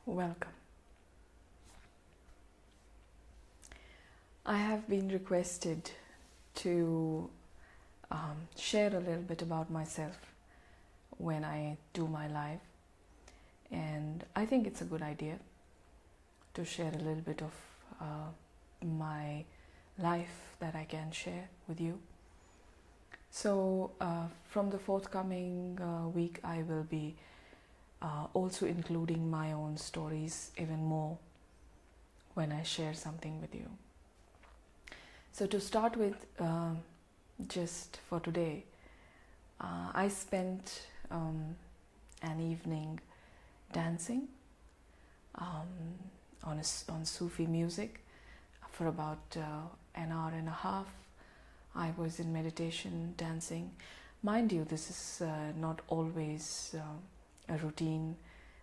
Welcome. I have been requested to share a little bit about myself when I do my live, and I think it's a good idea to share a little bit of my life that I can share with you. So from the forthcoming week I will be also including my own stories even more when I share something with you. So to start with, just for today, I spent an evening dancing on Sufi music for about an hour and a half. I was in meditation, dancing. Mind you, this is not always a routine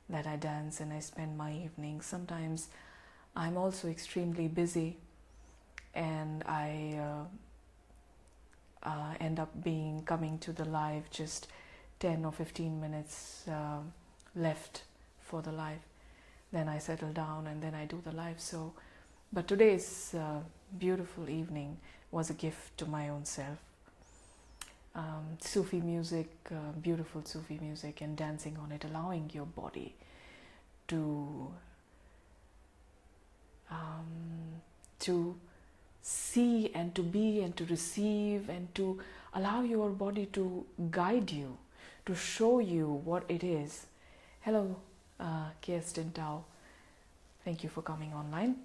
that I dance and I spend my evenings. Sometimes I'm also extremely busy and I end up coming to the live just 10 or 15 minutes left for the live. Then I settle down and then I do the live. So, but today's beautiful evening was a gift to my own self. Sufi music, beautiful Sufi music, and dancing on it, allowing your body to see and to be and to receive and to allow your body to guide you, to show you what it is. Hello, Kirsten Tao. Thank you for coming online.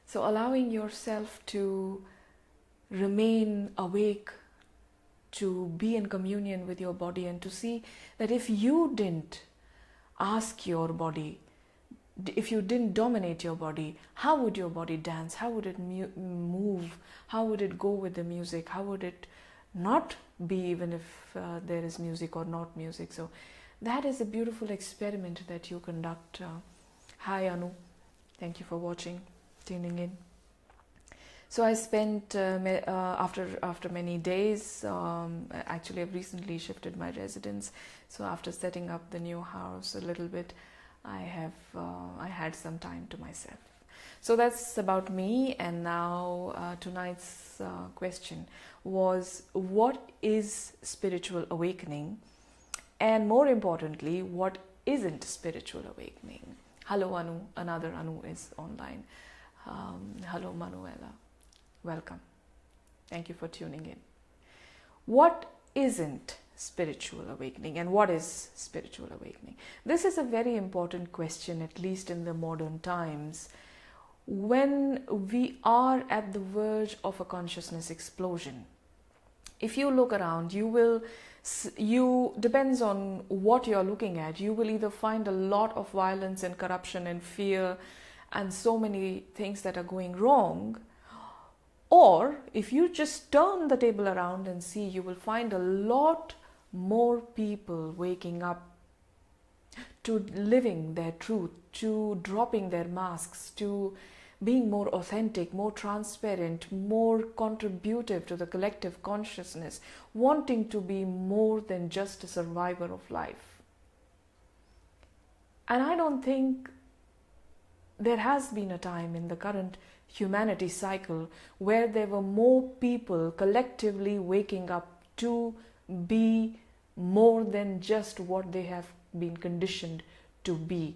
So allowing yourself to remain awake, to be in communion with your body, and to see that if you didn't ask your body, if you didn't dominate your body, how would your body dance? How would it move? How would it go with the music? How would it not be, even if there is music or not music? So that is a beautiful experiment that you conduct. Hi Anu, thank you for watching, tuning in. So I spent after many days, actually I've recently shifted my residence, so after setting up the new house a little bit, I had some time to myself. So that's about me. And now tonight's question was, what is spiritual awakening? And more importantly, what isn't spiritual awakening? Hello Anu, another Anu is online. Hello Manuela. Welcome. Thank you for tuning in. What isn't spiritual awakening and what is spiritual awakening? This is a very important question, at least in the modern times, when we are at the verge of a consciousness explosion. If you look around, depends on what you're looking at, you will either find a lot of violence and corruption and fear and so many things that are going wrong. Or if you just turn the table around and see, you will find a lot more people waking up to living their truth, to dropping their masks, to being more authentic, more transparent, more contributive to the collective consciousness, wanting to be more than just a survivor of life. And I don't think there has been a time in the current humanity cycle where there were more people collectively waking up to be more than just what they have been conditioned to be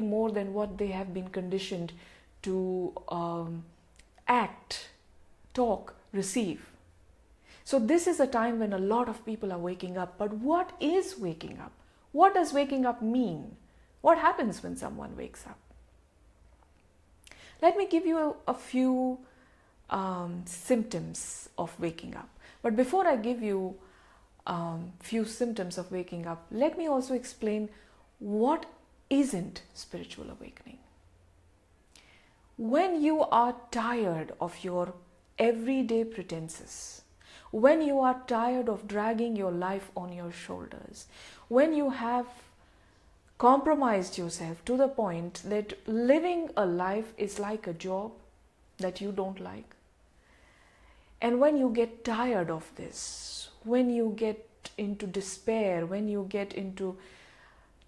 more than what they have been conditioned to act, talk, receive. So this is a time when a lot of people are waking up. But what is waking up? What does waking up mean? What happens when someone wakes up? Let me give you a few symptoms of waking up. But before I give you few symptoms of waking up, let me also explain what isn't spiritual awakening. When you are tired of your everyday pretenses, when you are tired of dragging your life on your shoulders, when you have compromised yourself to the point that living a life is like a job that you don't like, and when you get tired of this, when you get into despair, when you get into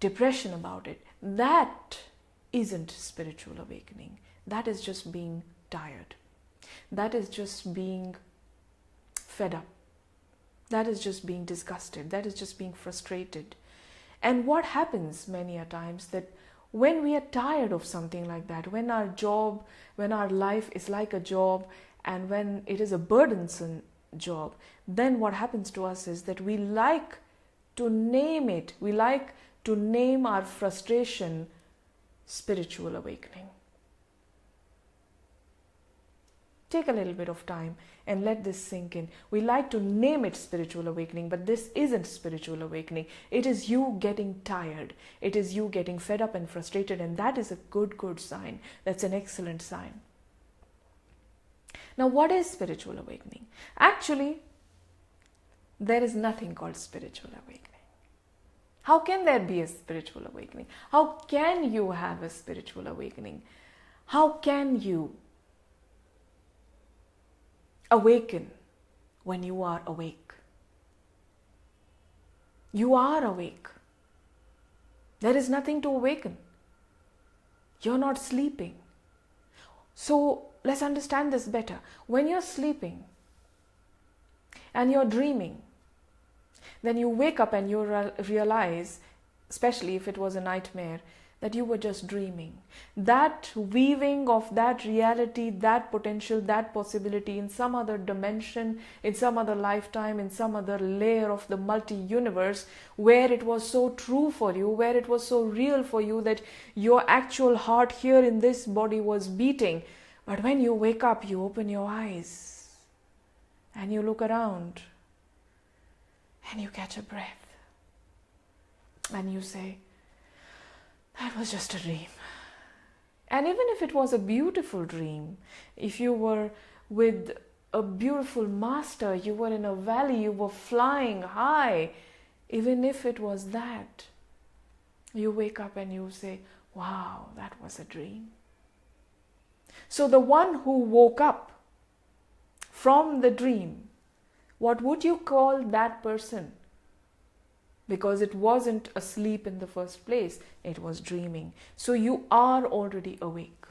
depression about it, that isn't spiritual awakening. That is just being tired. That is just being fed up. That is just being disgusted. That is just being frustrated. And what happens many a times that when we are tired of something like that, when our job, when our life is like a job, and when it is a burdensome job, then what happens to us is that we like to name it. We like to name our frustration spiritual awakening. Take a little bit of time and let this sink in. We like to name it spiritual awakening, but this isn't spiritual awakening. It is you getting tired. It is you getting fed up and frustrated, and that is a good sign. That's an excellent sign. Now, what is spiritual awakening? Actually, there is nothing called spiritual awakening. How can there be a spiritual awakening? How can you have a spiritual awakening? How can you awaken when you are awake? You are awake. There is nothing to awaken. You're not sleeping. So let's understand this better. When you're sleeping and you're dreaming, then you wake up and you realize, especially if it was a nightmare, that you were just dreaming. That weaving of that reality, that potential, that possibility in some other dimension, in some other lifetime, in some other layer of the multi-universe, where it was so true for you, where it was so real for you that your actual heart here in this body was beating. But when you wake up, you open your eyes and you look around and you catch a breath and you say, that was just a dream. And even if it was a beautiful dream, if you were with a beautiful master, you were in a valley, you were flying high, even if it was that, you wake up and you say, wow, that was a dream. So the one who woke up from the dream, what would you call that person? Because it wasn't asleep in the first place, it was dreaming. So you are already awake.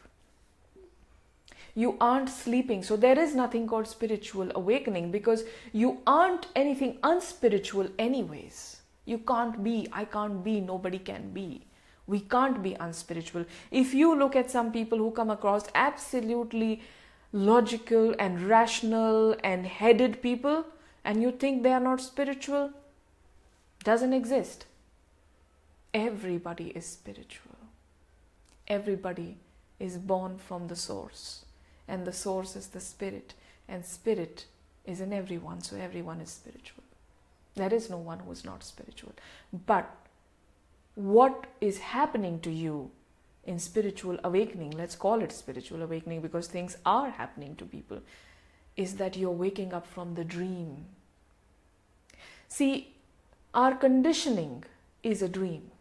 You aren't sleeping. So there is nothing called spiritual awakening, because you aren't anything unspiritual anyways. You can't be, I can't be, nobody can be. We can't be unspiritual. If you look at some people who come across absolutely logical and rational and headed people, and you think they are not spiritual, doesn't exist. Everybody is spiritual. Everybody is born from the source, and the source is the spirit, and spirit is in everyone, so everyone is spiritual. There is no one who is not spiritual. But what is happening to you in spiritual awakening, let's call it spiritual awakening because things are happening to people, is that you're waking up from the dream. See, our conditioning is a dream.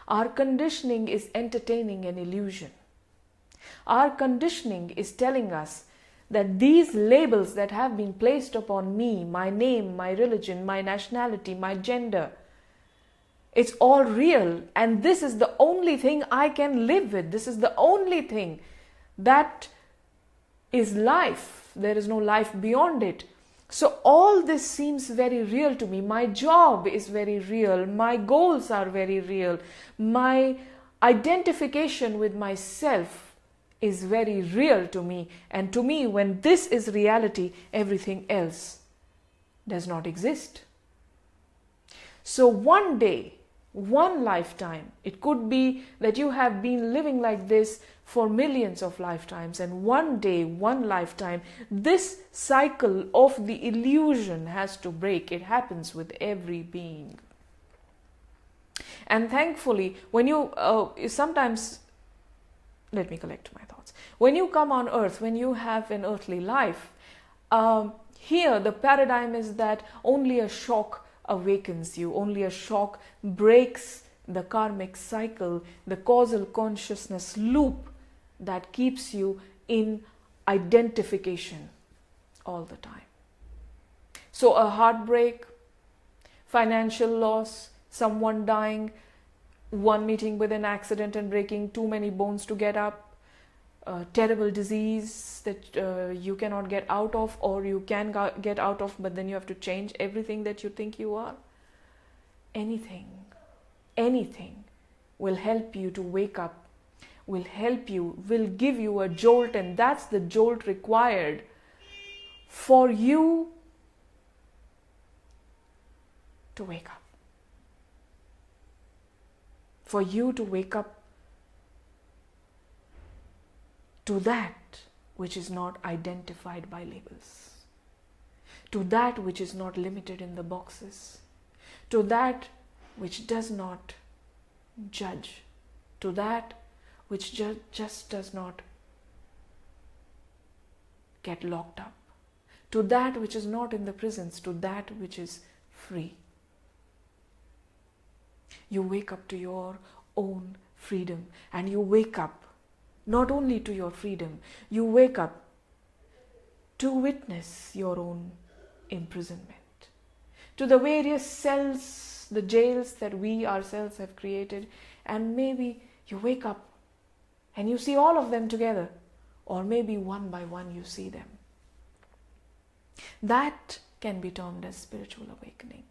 Our conditioning is entertaining an illusion. Our conditioning is telling us that these labels that have been placed upon me, my name, my religion, my nationality, my gender, it's all real, and this is the only thing I can live with. This is the only thing that is life. There is no life beyond it. So all this seems very real to me. My job is very real. My goals are very real. My identification with myself is very real to me. And to me, when this is reality, everything else does not exist. So one day, one lifetime, it could be that you have been living like this for millions of lifetimes, and one day, one lifetime, this cycle of the illusion has to break. It happens with every being. And thankfully, when you sometimes, let me collect my thoughts. When you come on earth, when you have an earthly life, here the paradigm is that only a shock awakens you, only a shock breaks the karmic cycle, the causal consciousness loop that keeps you in identification all the time. So a heartbreak, financial loss, someone dying, one meeting with an accident and breaking too many bones to get up, a terrible disease that you cannot get out of, or you can get out of, but then you have to change everything that you think you are. Anything will help you to wake up, will give you a jolt, and that's the jolt required for you to wake up. For you to wake up to that which is not identified by labels, to that which is not limited in the boxes, to that which does not judge, to that which just does not get locked up, to that which is not in the prisons, to that which is free. You wake up to your own freedom, and you wake up not only to your freedom, you wake up to witness your own imprisonment, to the various cells, the jails that we ourselves have created, and maybe you wake up and you see all of them together, or maybe one by one you see them. That can be termed as spiritual awakening.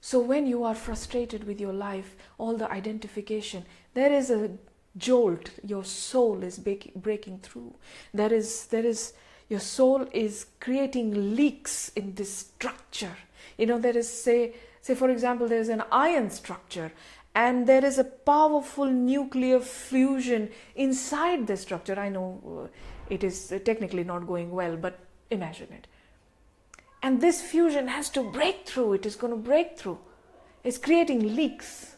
So when you are frustrated with your life, all the identification, there is a jolt. Your soul is breaking through. Your soul is creating leaks in this structure. There is, say for example, there is an iron structure, and there is a powerful nuclear fusion inside the structure. I know it is technically not going well, but imagine it. And this fusion has to break through. It is going to break through. It's creating leaks.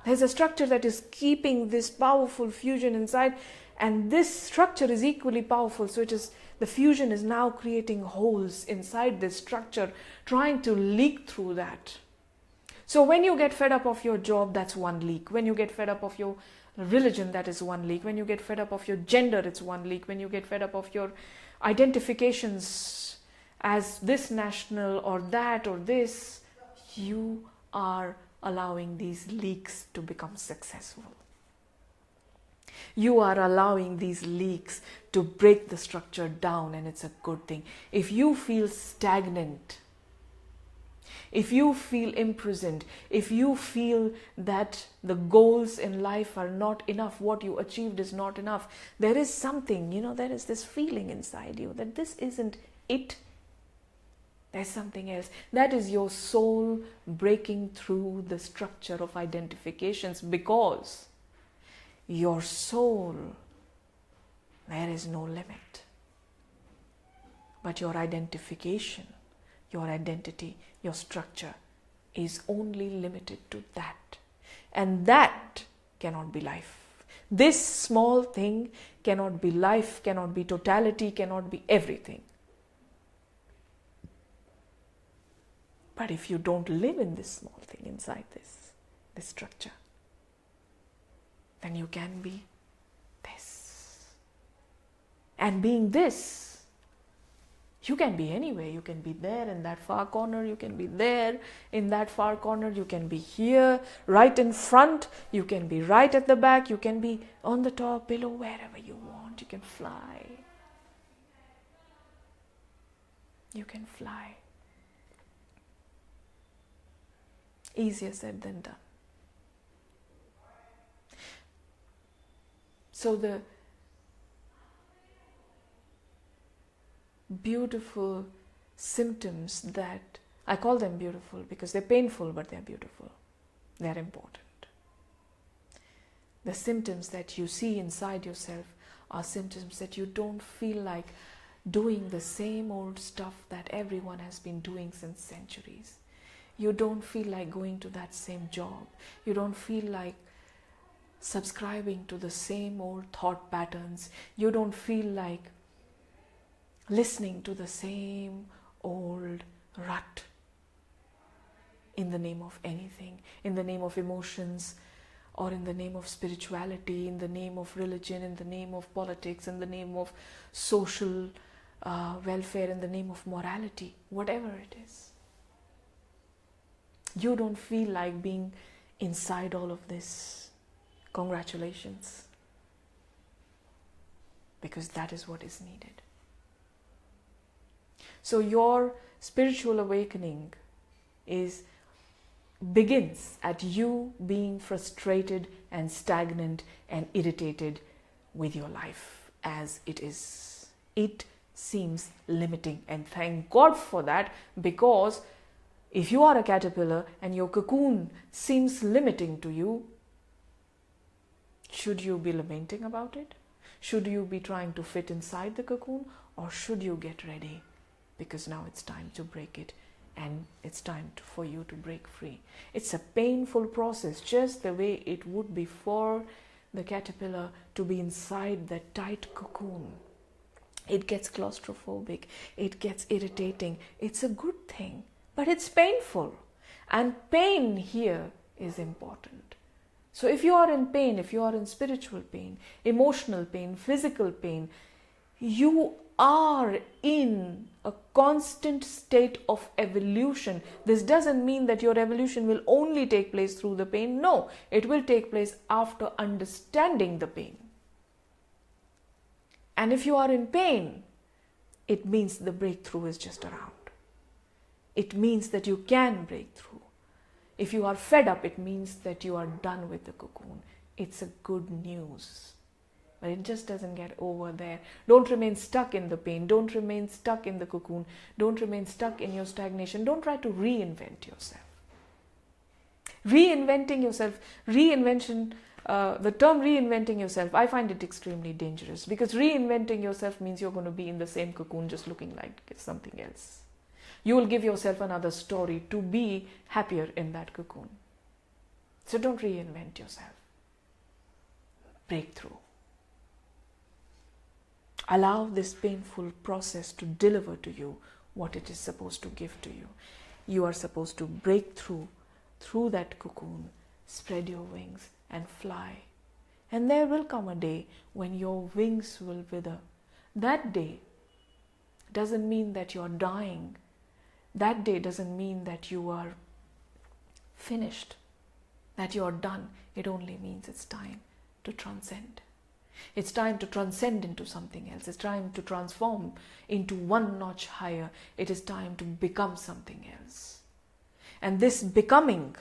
There's a structure that is keeping this powerful fusion inside, and this structure is equally powerful. So the fusion is now creating holes inside this structure, trying to leak through that. So when you get fed up of your job, that's one leak. When you get fed up of your religion, that is one leak. When you get fed up of your gender, it's one leak. When you get fed up of your identifications as this national or that or this, you are allowing these leaks to become successful. You are allowing these leaks to break the structure down, and it's a good thing. If you feel stagnant, if you feel imprisoned, if you feel that the goals in life are not enough, what you achieved is not enough, there is something, there is this feeling inside you that this isn't it. There's something else. That is your soul breaking through the structure of identifications, because your soul, there is no limit. But your identification, your identity, your structure is only limited to that. And that cannot be life. This small thing cannot be life, cannot be totality, cannot be everything. But if you don't live in this small thing inside this structure, then you can be this. And being this, you can be anywhere. You can be there in that far corner. You can be there in that far corner. You can be here, right in front. You can be right at the back. You can be on the top, below, wherever you want. You can fly. You can fly. Easier said than done. So the beautiful symptoms that, I call them beautiful because they're painful, but they're beautiful. They're important. The symptoms that you see inside yourself are symptoms that you don't feel like doing the same old stuff that everyone has been doing since centuries. You don't feel like going to that same job. You don't feel like subscribing to the same old thought patterns. You don't feel like listening to the same old rut in the name of anything, in the name of emotions, or in the name of spirituality, in the name of religion, in the name of politics, in the name of social welfare, in the name of morality, whatever it is. You don't feel like being inside all of this. Congratulations. Because that is what is needed. So your spiritual awakening begins at you being frustrated and stagnant and irritated with your life as it is. It seems limiting, and thank God for that, because if you are a caterpillar and your cocoon seems limiting to you, should you be lamenting about it? Should you be trying to fit inside the cocoon, or should you get ready? Because now it's time to break it, and it's time for you to break free. It's a painful process, just the way it would be for the caterpillar to be inside that tight cocoon. It gets claustrophobic, it gets irritating. It's a good thing, but it's painful. And pain here is important. So if you are in pain, if you are in spiritual pain, emotional pain, physical pain, you are in a constant state of evolution. This doesn't mean that your evolution will only take place through the pain. No, it will take place after understanding the pain. And if you are in pain, it means the breakthrough is just around. It means that you can break through. If you are fed up, it means that you are done with the cocoon. It's a good news. But it just doesn't get over there. Don't remain stuck in the pain. Don't remain stuck in the cocoon. Don't remain stuck in your stagnation. Don't try to reinvent yourself. Reinventing yourself, the term reinventing yourself, I find it extremely dangerous, because reinventing yourself means you're going to be in the same cocoon just looking like something else. You will give yourself another story to be happier in that cocoon. So don't reinvent yourself. Breakthrough. Allow this painful process to deliver to you what it is supposed to give to you. You are supposed to break through that cocoon, spread your wings and fly. And there will come a day when your wings will wither. That day doesn't mean that you're dying. That day doesn't mean that you are finished, that you're done. It only means it's time to transcend. It's time to transcend into something else. It's time to transform into one notch higher. It is time to become something else. And this becoming,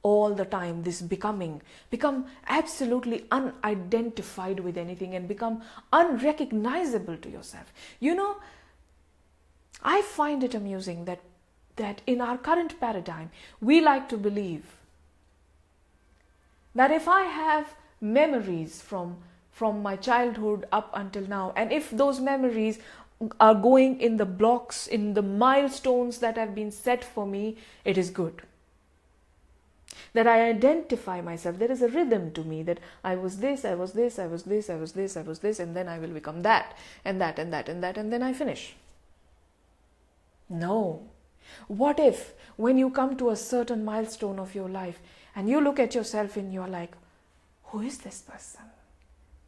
all the time, become absolutely unidentified with anything and become unrecognizable to yourself. You know, I find it amusing that in our current paradigm, we like to believe that if I have memories from my childhood up until now, and if those memories are going in the blocks, in the milestones that have been set for me, it is good. That I identify myself, there is a rhythm to me, that I was this, I was this, I was this, I was this, I was this, and then I will become that, and that, and that, and that, and then I finish. No. What if when you come to a certain milestone of your life and you look at yourself and you're like, who is this person?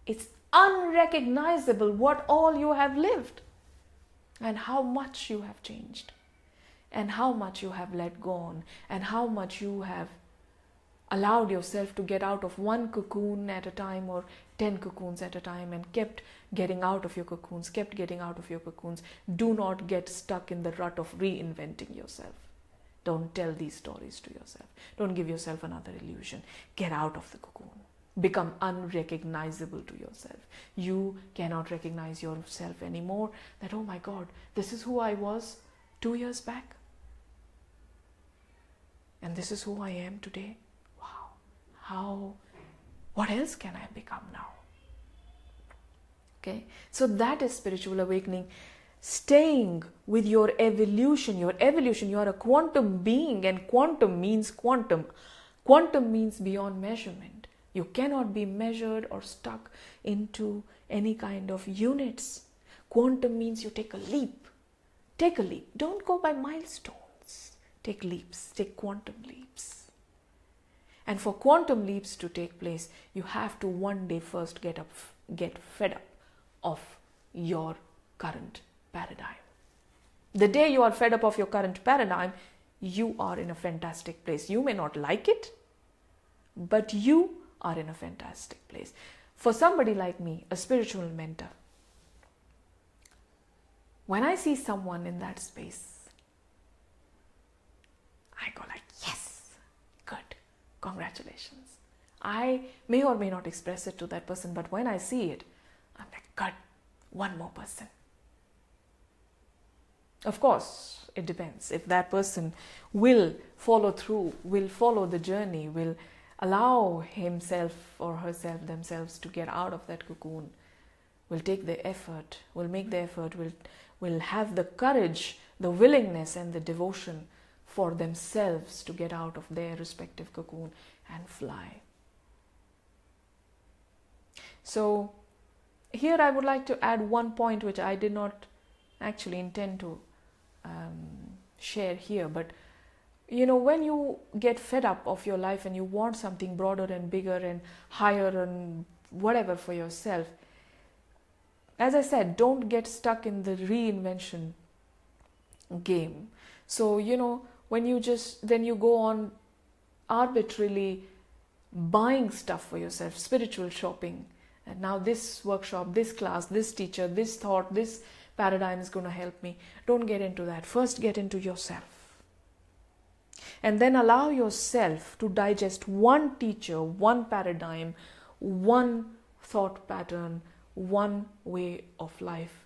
It's unrecognizable what all you have lived and how much you have changed and how much you have let go on and how much you have allowed yourself to get out of one cocoon at a time or 10 cocoons at a time and kept getting out of your cocoons. Do not get stuck in the rut of reinventing yourself. Don't tell these stories to yourself. Don't give yourself another illusion. Get out of the cocoon. Become unrecognizable to yourself. You cannot recognize yourself anymore. That, oh my God, this is who I was 2 years back. And this is who I am today. Wow. What else can I become now? Okay. So that is spiritual awakening. Staying with your evolution. You are a quantum being, and quantum means quantum. Quantum means beyond measurement. You cannot be measured or stuck into any kind of units. Quantum means you take a leap. Take a leap. Don't go by milestones. Take leaps. Take quantum leaps. And for quantum leaps to take place, you have to one day first get fed up of your current paradigm. The day you are fed up of your current paradigm, you are in a fantastic place. You may not like it, but you are in a fantastic place. For somebody like me, a spiritual mentor, when I see someone in that space, I go like, yes, good, congratulations. I may or may not express it to that person, but when I see it, I'm like, good, one more person. Of course, it depends. If that person will follow through, will follow the journey, will allow himself or herself, themselves to get out of that cocoon, will take the effort, will make the effort, will have the courage, the willingness and the devotion for themselves to get out of their respective cocoon and fly. So here I would like to add one point which I did not actually intend to share here, but when you get fed up of your life and you want something broader and bigger and higher and whatever for yourself, as I said, don't get stuck in the reinvention game. So when then you go on arbitrarily buying stuff for yourself, spiritual shopping, and now this workshop, this class, this teacher, this thought, this paradigm is going to help me. Don't get into that. First get into yourself. And then allow yourself to digest one teacher, one paradigm, one thought pattern, one way of life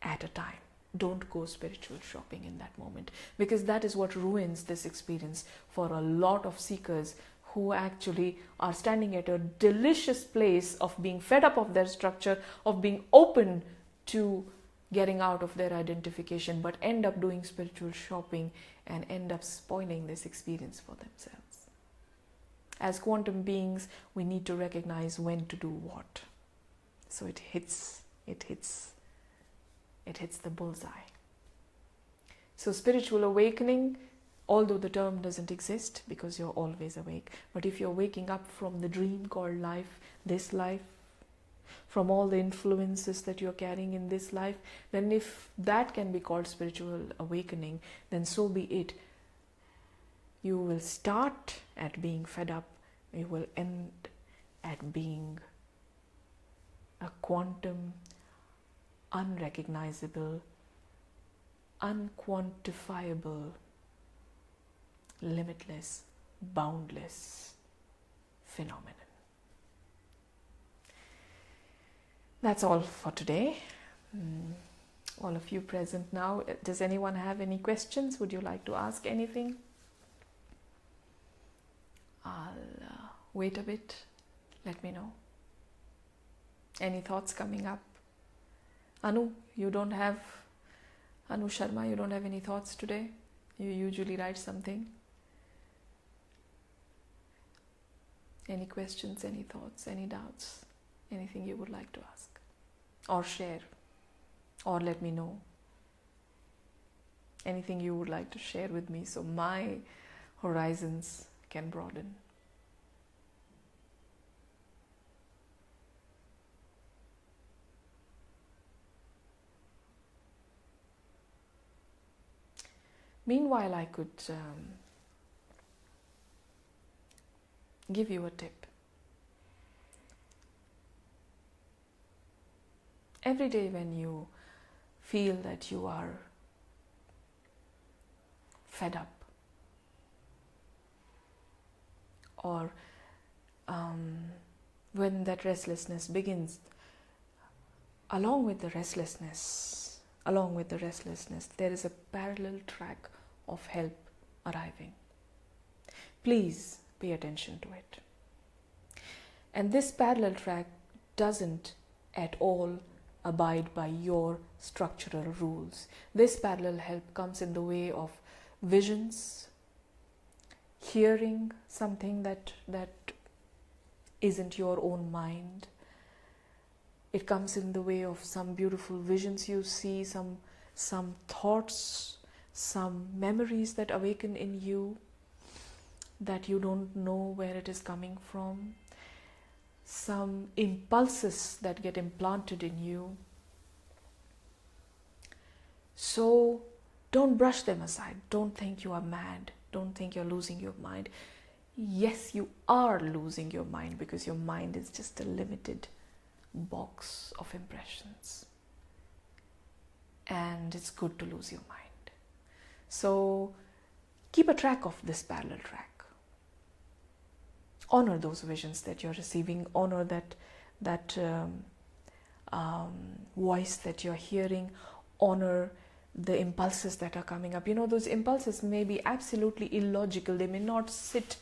at a time. Don't go spiritual shopping in that moment, because that is what ruins this experience for a lot of seekers who actually are standing at a delicious place of being fed up of their structure, of being open to getting out of their identification, but end up doing spiritual shopping and end up spoiling this experience for themselves. As quantum beings, we need to recognize when to do what. So it hits the bullseye. So spiritual awakening, although the term doesn't exist because you're always awake, but if you're waking up from the dream called life, this life, from all the influences that you're carrying in this life, then if that can be called spiritual awakening, then so be it. You will start at being fed up, you will end at being a quantum, unrecognizable, unquantifiable, limitless, boundless phenomenon. That's all for today. All of you present now, does anyone have any questions? Would you like to ask anything? I'll wait a bit. Let me know. Any thoughts coming up? Anu Sharma, you don't have any thoughts today? You usually write something. Any questions, any thoughts, any doubts? Anything you would like to ask or share or let me know? Anything you would like to share with me so my horizons can broaden? Meanwhile, I could give you a tip. Every day when you feel that you are fed up or when that restlessness begins, along with the restlessness, there is a parallel track of help arriving. Please pay attention to it. And this parallel track doesn't at all abide by your structural rules. This parallel help comes in the way of visions, hearing something that isn't your own mind. It comes in the way of some beautiful visions you see, some thoughts, some memories that awaken in you that you don't know where it is coming from, some impulses that get implanted in you. So Don't brush them aside. Don't think you are mad. Don't think you're losing your mind. Yes, you are losing your mind, because your mind is just a limited box of impressions. And it's good to lose your mind. So keep a track of this parallel track. Honor those visions that you're receiving. Honor that voice that you're hearing. Honor the impulses that are coming up. Those impulses may be absolutely illogical. They may not sit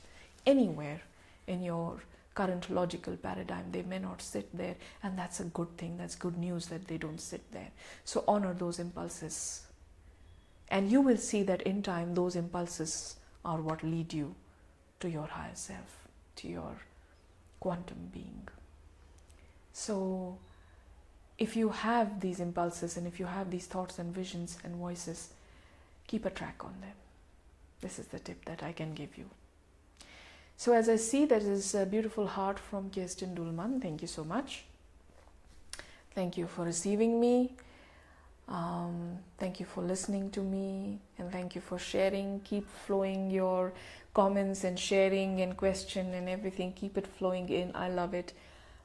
anywhere in your current logical paradigm. They may not sit there, and that's a good thing. That's good news that they don't sit there. So honor those impulses, and you will see that in time those impulses are what lead you to your higher self, to your quantum being. So if you have these impulses, and if you have these thoughts and visions and voices, keep a track on them. This is the tip that I can give you. So as I see, there is a beautiful heart from Kirsten Dulman. Thank you so much. Thank you for receiving me. Thank you for listening to me, and thank you for sharing. Keep flowing your comments and sharing and question and everything. Keep it flowing in. I love it.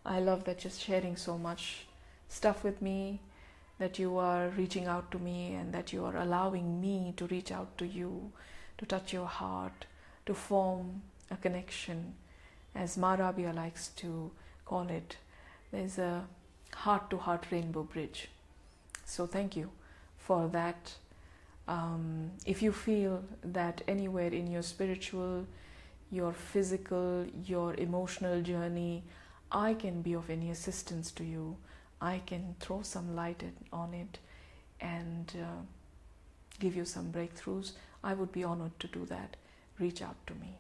I love that you're sharing so much stuff with me, that you are reaching out to me, and that you are allowing me to reach out to you, to touch your heart, to form a connection. As Marabia likes to call it, there's a heart-to-heart rainbow bridge. So thank you for that. If you feel that anywhere in your spiritual, your physical, your emotional journey, I can be of any assistance to you, I can throw some light on it and give you some breakthroughs, I would be honored to do that. Reach out to me.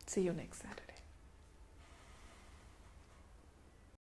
See you next Saturday.